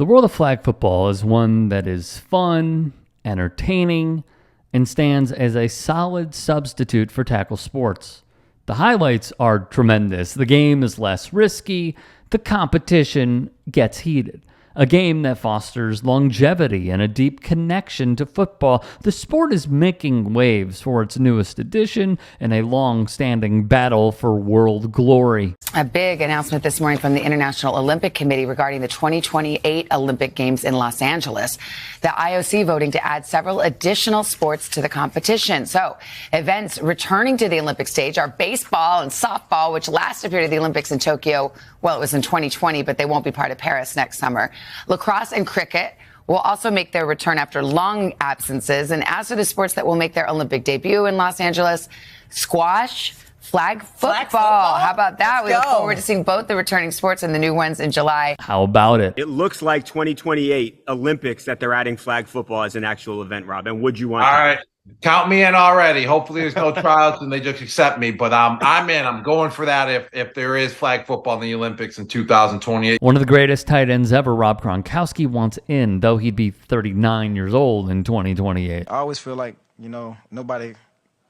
The world of flag football is one that is fun, entertaining, and stands as a solid substitute for tackle sports. The highlights are tremendous. The game is less risky. The competition gets heated. A game that fosters longevity and a deep connection to football. The sport is making waves for its newest edition in a long-standing battle for world glory. A big announcement this morning from the International Olympic Committee regarding the 2028 Olympic Games in Los Angeles. The IOC voting to add several additional sports to the competition. So events returning to the Olympic stage are baseball and softball, which last appeared at the Olympics in Tokyo. Well, it was in 2020, but they won't be part of Paris next summer. Lacrosse and cricket will also make their return after long absences. And as for the sports that will make their Olympic debut in Los Angeles, squash, flag football. How about that? We look forward to seeing both the returning sports and the new ones in July. How about it? It looks like 2028 Olympics that they're adding flag football as an actual event, Rob. And would you want All that? right. Count me in already. Hopefully there's no tryouts and they just accept me. But I'm in. I'm going for that if there is flag football in the Olympics in 2028. One of the greatest tight ends ever, Rob Gronkowski, wants in, though he'd be 39 years old in 2028. I always feel like, nobody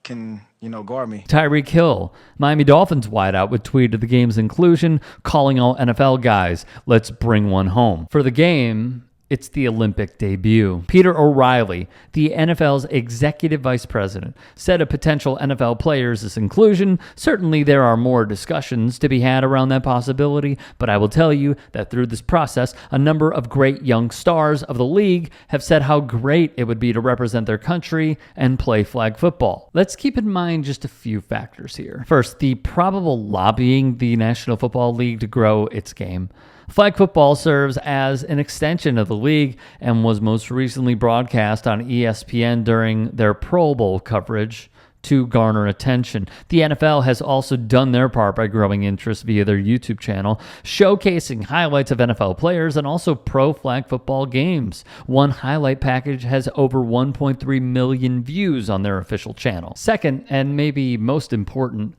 can, guard me. Tyreek Hill, Miami Dolphins wideout, would tweet at the game's inclusion, calling all NFL guys, let's bring one home. For the game, it's the Olympic debut. Peter OReilly, the NFL's executive vice president, said of potential NFL players' inclusion, certainly there are more discussions to be had around that possibility, but I will tell you that through this process, a number of great young stars of the league have said how great it would be to represent their country and play flag football. Let's keep in mind just a few factors here. First, the probable lobbying the National Football League to grow its game. Flag football serves as an extension of the league and was most recently broadcast on ESPN during their Pro Bowl coverage to garner attention. The NFL has also done their part by growing interest via their YouTube channel, showcasing highlights of NFL players and also pro flag football games. One highlight package has over 1.3 million views on their official channel. Second, and maybe most important,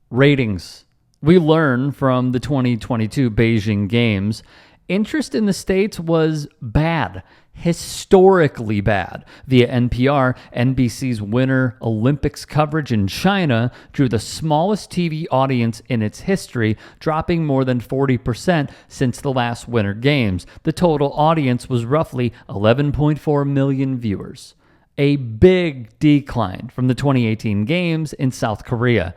ratings. We learn from the 2022 Beijing Games, interest in the States was bad, historically bad. Via NPR, NBC's Winter Olympics coverage in China drew the smallest TV audience in its history, dropping more than 40% since the last Winter Games. The total audience was roughly 11.4 million viewers, a big decline from the 2018 Games in South Korea.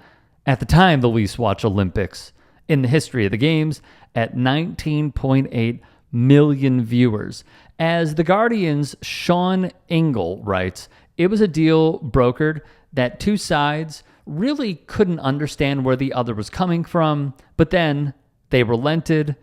At the time, the least watched Olympics in the history of the Games at 19.8 million viewers. As The Guardian's Sean Engel writes, it was a deal brokered that two sides really couldn't understand where the other was coming from, but then they relented,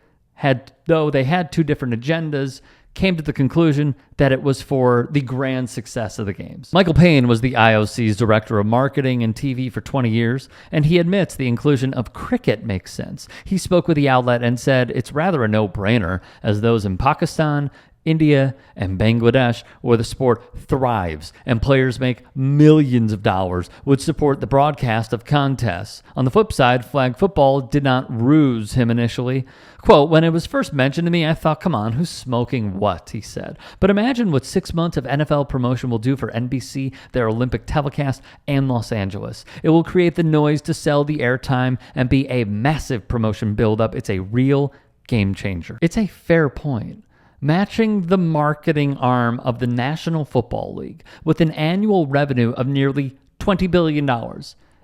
though they had two different agendas, came to the conclusion that it was for the grand success of the games. Michael Payne was the IOC's director of marketing and TV for 20 years, and he admits the inclusion of cricket makes sense. He spoke with the outlet and said it's rather a no-brainer, as those in Pakistan, India, and Bangladesh, where the sport thrives and players make millions of dollars, would support the broadcast of contests. On the flip side, flag football did not ruse him initially. Quote, when it was first mentioned to me, I thought, come on, who's smoking what, he said. But imagine what 6 months of NFL promotion will do for NBC, their Olympic telecast, and Los Angeles. It will create the noise to sell the airtime and be a massive promotion buildup. It's a real game changer. It's a fair point. Matching the marketing arm of the National Football League with an annual revenue of nearly $20 billion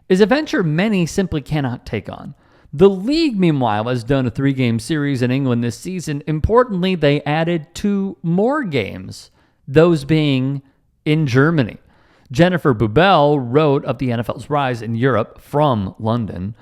is a venture many simply cannot take on. The league, meanwhile, has done a 3-game series in England this season. Importantly, they added 2 more games, those being in Germany. Jennifer Bubel wrote of the NFL's rise in Europe from London.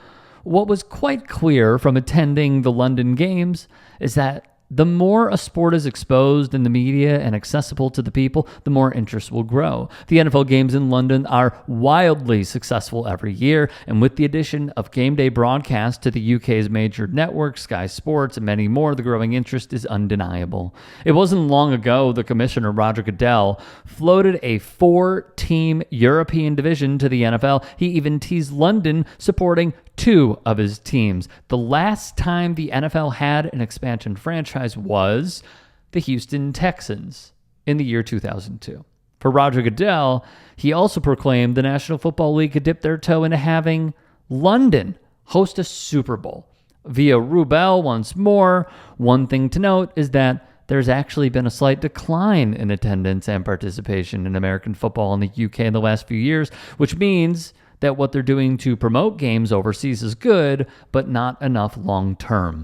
What was quite clear from attending the London games is that the more a sport is exposed in the media and accessible to the people, the more interest will grow. The NFL games in London are wildly successful every year, and with the addition of game day broadcast to the UK's major networks, Sky Sports, and many more, the growing interest is undeniable. It wasn't long ago the commissioner, Roger Goodell, floated a 4-team European division to the NFL. He even teased London supporting 2 of his teams. The last time the NFL had an expansion franchise was the Houston Texans in the year 2002. For Roger Goodell, he also proclaimed the National Football League could dip their toe into having London host a Super Bowl via Rubel once more. One thing to note is that there's actually been a slight decline in attendance and participation in American football in the UK in the last few years, which means that what they're doing to promote games overseas is good, but not enough long term.